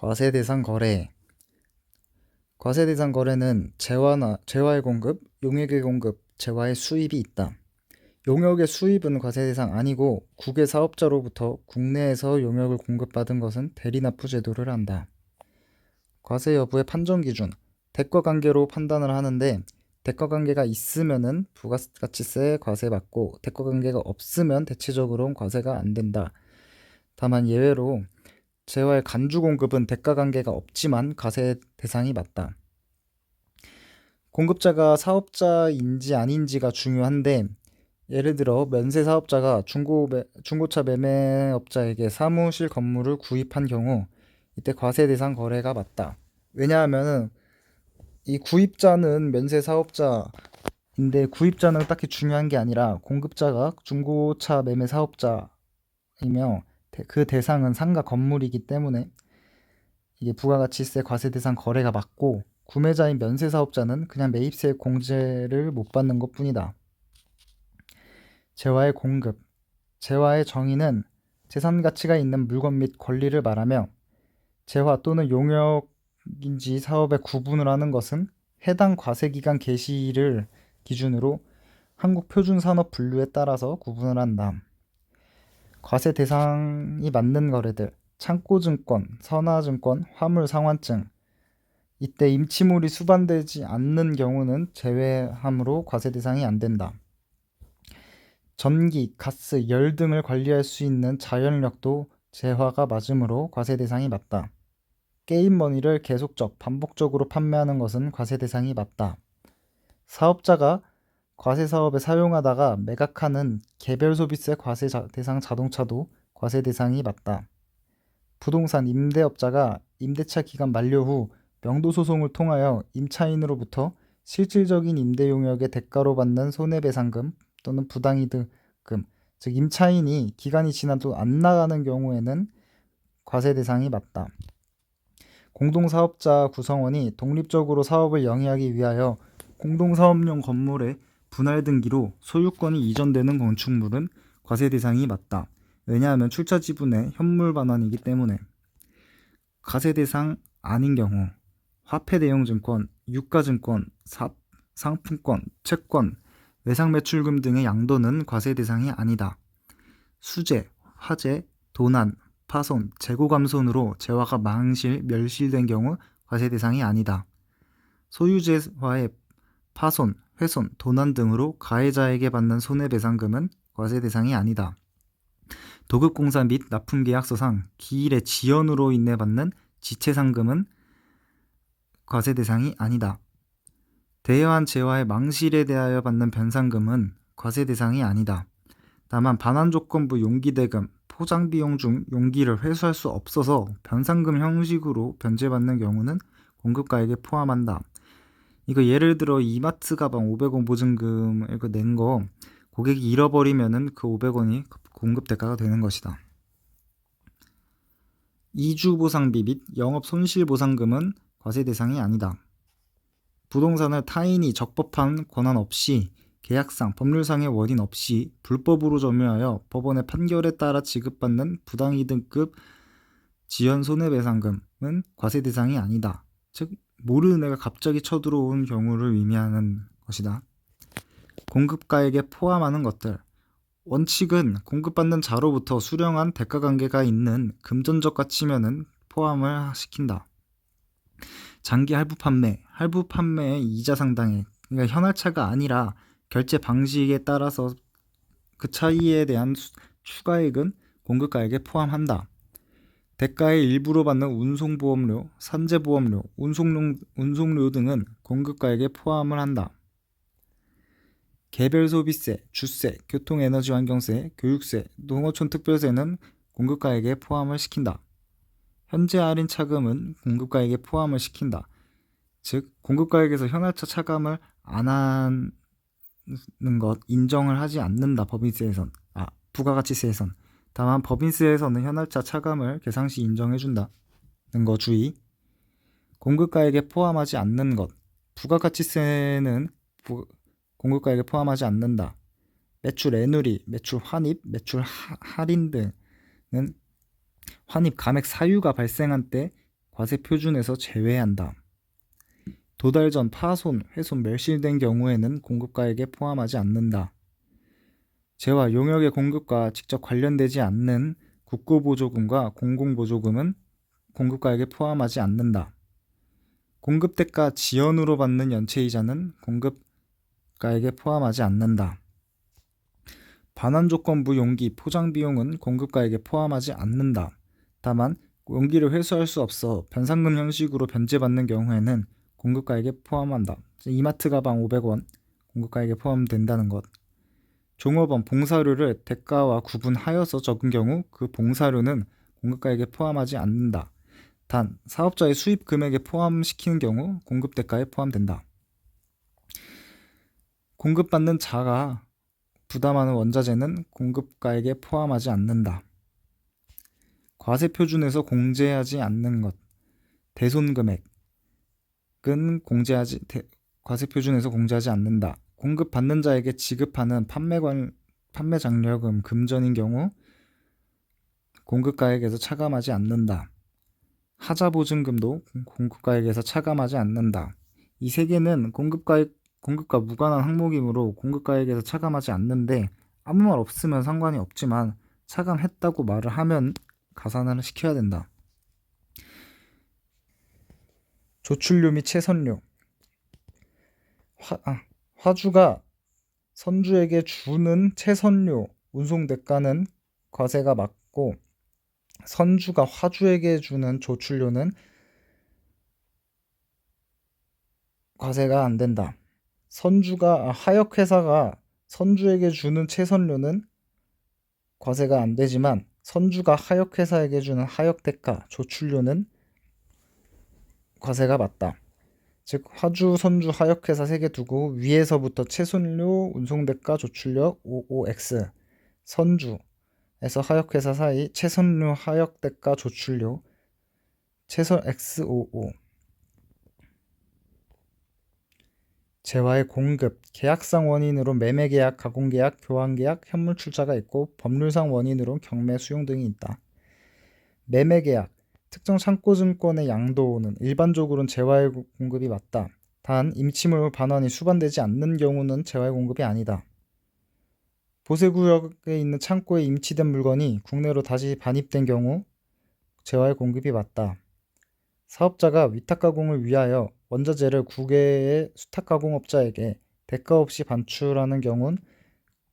과세대상 거래. 과세대상 거래는 재화의 공급, 용역의 공급, 재화의 수입이 있다. 용역의 수입은 과세대상 아니고 국외 사업자로부터 국내에서 용역을 공급받은 것은 대리납부 제도를 한다. 과세 여부의 판정 기준, 대가관계로 판단을 하는데 대가관계가 있으면은 부가가치세 과세 받고 대가관계가 없으면 대체적으로는 과세가 안 된다. 다만 예외로 재화의 간주 공급은 대가관계가 없지만 과세 대상이 맞다. 공급자가 사업자인지 아닌지가 중요한데 예를 들어 면세 사업자가 중고차 매매업자에게 사무실 건물을 구입한 경우 이때 과세 대상 거래가 맞다. 왜냐하면은 이 구입자는 면세 사업자인데 구입자는 딱히 중요한 게 아니라 공급자가 중고차 매매 사업자이며 그 대상은 상가 건물이기 때문에 이게 부가가치세 과세 대상 거래가 맞고 구매자인 면세 사업자는 그냥 매입세 공제를 못 받는 것뿐이다. 재화의 공급. 재화의 정의는 재산 가치가 있는 물건 및 권리를 말하며 재화 또는 용역인지 사업에 구분을 하는 것은 해당 과세기간 개시를 기준으로 한국표준산업분류에 따라서 구분을 한다. 과세 대상이 맞는 거래들, 창고증권, 선화증권, 화물상환증. 이때 임치물이 수반되지 않는 경우는 제외하므로 과세 대상이 안 된다. 전기, 가스, 열 등을 관리할 수 있는 자연력도 재화가 맞으므로 과세 대상이 맞다. 게임머니를 반복적으로 판매하는 것은 과세 대상이 맞다. 사업자가 과세 사업에 사용하다가 매각하는 개별 소비세 과세 대상 자동차도 과세 대상이 맞다. 부동산 임대업자가 임대차 기간 만료 후 명도 소송을 통하여 임차인으로부터 실질적인 임대 용역의 대가로 받는 손해배상금 또는 부당이득금, 즉 임차인이 기간이 지나도 안 나가는 경우에는 과세 대상이 맞다. 공동사업자 구성원이 독립적으로 사업을 영위하기 위하여 공동사업용 건물의 분할 등기로 소유권이 이전되는 건축물은 과세 대상이 맞다. 왜냐하면 출처 지분의 현물 반환이기 때문에. 과세 대상 아닌 경우 화폐대용증권, 유가증권, 상품권, 채권, 외상매출금 등의 양도는 과세 대상이 아니다. 수재, 화재, 도난, 파손, 재고감손으로 재화가 멸실된 경우 과세 대상이 아니다. 소유재화의 파손, 훼손, 도난 등으로 가해자에게 받는 손해배상금은 과세 대상이 아니다. 도급공사 및 납품계약서상 기일의 지연으로 인해 받는 지체상금은 과세 대상이 아니다. 대여한 재화의 망실에 대하여 받는 변상금은 과세 대상이 아니다. 다만 반환조건부 용기대금, 포장비용 중 용기를 회수할 수 없어서 변상금 형식으로 변제받는 경우는 공급가액에 포함한다. 이거 예를 들어 이마트 가방 500원 보증금을 낸 거 고객이 잃어버리면은 그 500원이 공급 대가가 되는 것이다. 이주보상비 및 영업손실보상금은 과세 대상이 아니다. 부동산을 타인이 적법한 권한 없이 계약상, 법률상의 원인 없이 불법으로 점유하여 법원의 판결에 따라 지급받는 부당이득급 지연 손해배상금은 과세 대상이 아니다. 즉 모르는 애가 갑자기 쳐들어온 경우를 의미하는 것이다. 공급가액에 포함하는 것들. 원칙은 공급받는 자로부터 수령한 대가관계가 있는 금전적 가치면은 포함을 시킨다. 장기 할부 판매의 이자 상당액, 그러니까 현할차가 아니라 결제 방식에 따라서 그 차이에 대한 추가액은 공급가액에 포함한다. 대가의 일부로 받는 운송보험료, 산재보험료, 운송료 등은 공급가액에 포함을 한다. 개별소비세, 주세, 교통에너지환경세, 교육세, 농어촌 특별세는 공급가액에 포함을 시킨다. 현재 할인 차감은 공급가액에 포함을 시킨다. 즉 공급가액에서 현할차 차감을 안 하는 것 인정을 하지 않는다. 부가가치세에선. 다만 법인세에서는 현할차 차감을 계상시 인정해준다는 거 주의. 공급가액에 포함하지 않는 것. 부가가치세는 공급가액에 포함하지 않는다. 매출 애누리, 매출 환입, 매출 할인 등은 환입 감액 사유가 발생한 때 과세 표준에서 제외한다. 도달 전 파손, 훼손, 멸실된 경우에는 공급가액에 포함하지 않는다. 재화, 용역의 공급과 직접 관련되지 않는 국고보조금과 공공보조금은 공급가액에 포함하지 않는다. 공급대가 지연으로 받는 연체이자는 공급가액에 포함하지 않는다. 반환조건부 용기, 포장비용은 공급가액에 포함하지 않는다. 다만 용기를 회수할 수 없어 변상금 형식으로 변제받는 경우에는 공급가액에 포함한다. 이마트 가방 500원 공급가액에 포함된다는 것. 종업원, 봉사료를 대가와 구분하여서 적은 경우 그 봉사료는 공급가액에 포함하지 않는다. 단, 사업자의 수입 금액에 포함시키는 경우 공급대가에 포함된다. 공급받는 자가 부담하는 원자재는 공급가액에 포함하지 않는다. 과세표준에서 공제하지 않는 것. 대손금액은 과세표준에서 공제하지 않는다. 공급받는 자에게 지급하는 판매 장려금, 금전인 경우 공급가액에서 차감하지 않는다. 하자보증금도 공급가액에서 차감하지 않는다. 이 세 개는 공급과 무관한 항목이므로 공급가액에서 차감하지 않는데 아무 말 없으면 상관이 없지만 차감했다고 말을 하면 가산을 시켜야 된다. 조출료 및 채선료. 화주가 선주에게 주는 채선료, 운송대가는 과세가 맞고 선주가 화주에게 주는 조출료는 과세가 안 된다. 하역회사가 선주에게 주는 채선료는 과세가 안 되지만 선주가 하역회사에게 주는 하역대가, 조출료는 과세가 맞다. 즉 화주, 선주, 하역회사 3개 두고 위에서부터 채선료, 운송대가, 조출료, OOX, 선주에서 하역회사 사이 채선료, 하역대가, 조출료, 채선 XOO. 재화의 공급, 계약상 원인으로 매매계약, 가공계약, 교환계약, 현물출자가 있고 법률상 원인으로 경매, 수용 등이 있다. 매매계약, 특정 창고증권의 양도는 일반적으로는 재화의 공급이 맞다. 단 임치물 반환이 수반되지 않는 경우는 재화의 공급이 아니다. 보세구역에 있는 창고에 임치된 물건이 국내로 다시 반입된 경우 재화의 공급이 맞다. 사업자가 위탁가공을 위하여 원자재를 국외의 수탁가공업자에게 대가 없이 반출하는 경우는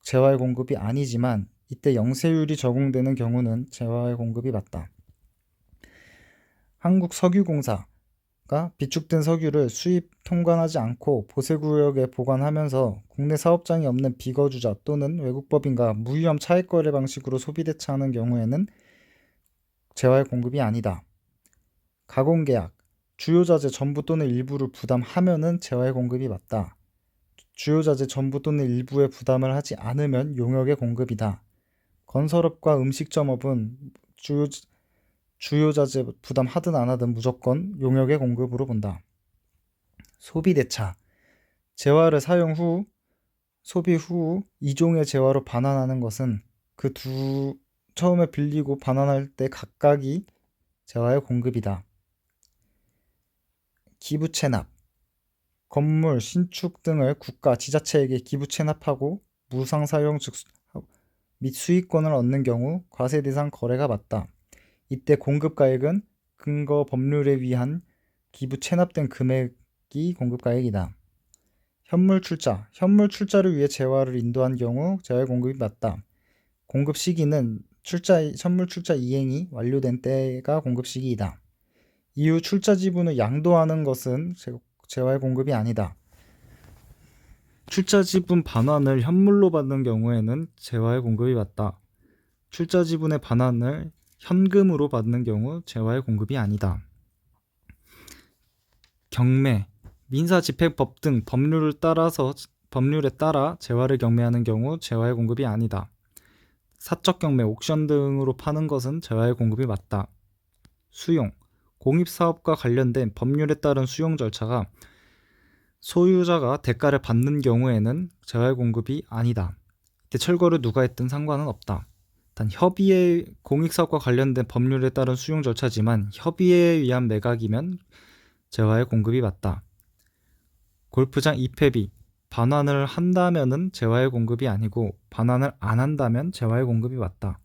재화의 공급이 아니지만 이때 영세율이 적용되는 경우는 재화의 공급이 맞다. 한국석유공사가 비축된 석유를 수입 통관하지 않고 보세구역에 보관하면서 국내 사업장이 없는 비거주자 또는 외국법인과 무위험 차익거래 방식으로 소비대차하는 경우에는 재화의 공급이 아니다. 가공계약, 주요자재 전부 또는 일부를 부담하면은 재화의 공급이 맞다. 주요자재 전부 또는 일부의 부담을 하지 않으면 용역의 공급이다. 건설업과 음식점업은 주요자재 부담하든 안 하든 무조건 용역의 공급으로 본다. 소비대차, 재화를 사용 후, 소비 후 2종의 재화로 반환하는 것은 처음에 빌리고 반환할 때 각각이 재화의 공급이다. 기부채납, 건물, 신축 등을 국가, 지자체에게 기부채납하고 무상사용 및 수익권을 얻는 경우 과세 대상 거래가 맞다. 이때 공급가액은 근거 법률에 의한 기부 체납된 금액이 공급가액이다. 현물출자를 위해 재화를 인도한 경우 재화의 공급이 맞다. 공급 시기는 현물출자 이행이 완료된 때가 공급 시기이다. 이후 출자 지분을 양도하는 것은 재화의 공급이 아니다. 출자 지분 반환을 현물로 받는 경우에는 재화의 공급이 맞다. 출자 지분의 반환을 현금으로 받는 경우 재화의 공급이 아니다. 경매, 민사집행법 등 법률에 따라 재화를 경매하는 경우 재화의 공급이 아니다. 사적 경매, 옥션 등으로 파는 것은 재화의 공급이 맞다. 수용, 공입사업과 관련된 법률에 따른 수용 절차가 소유자가 대가를 받는 경우에는 재화의 공급이 아니다. 이때 철거를 누가 했든 상관은 없다. 단 협의의 공익사업과 관련된 법률에 따른 수용 절차지만 협의에 의한 매각이면 재화의 공급이 맞다. 골프장 입회비 반환을 한다면은 재화의 공급이 아니고 반환을 안 한다면 재화의 공급이 맞다.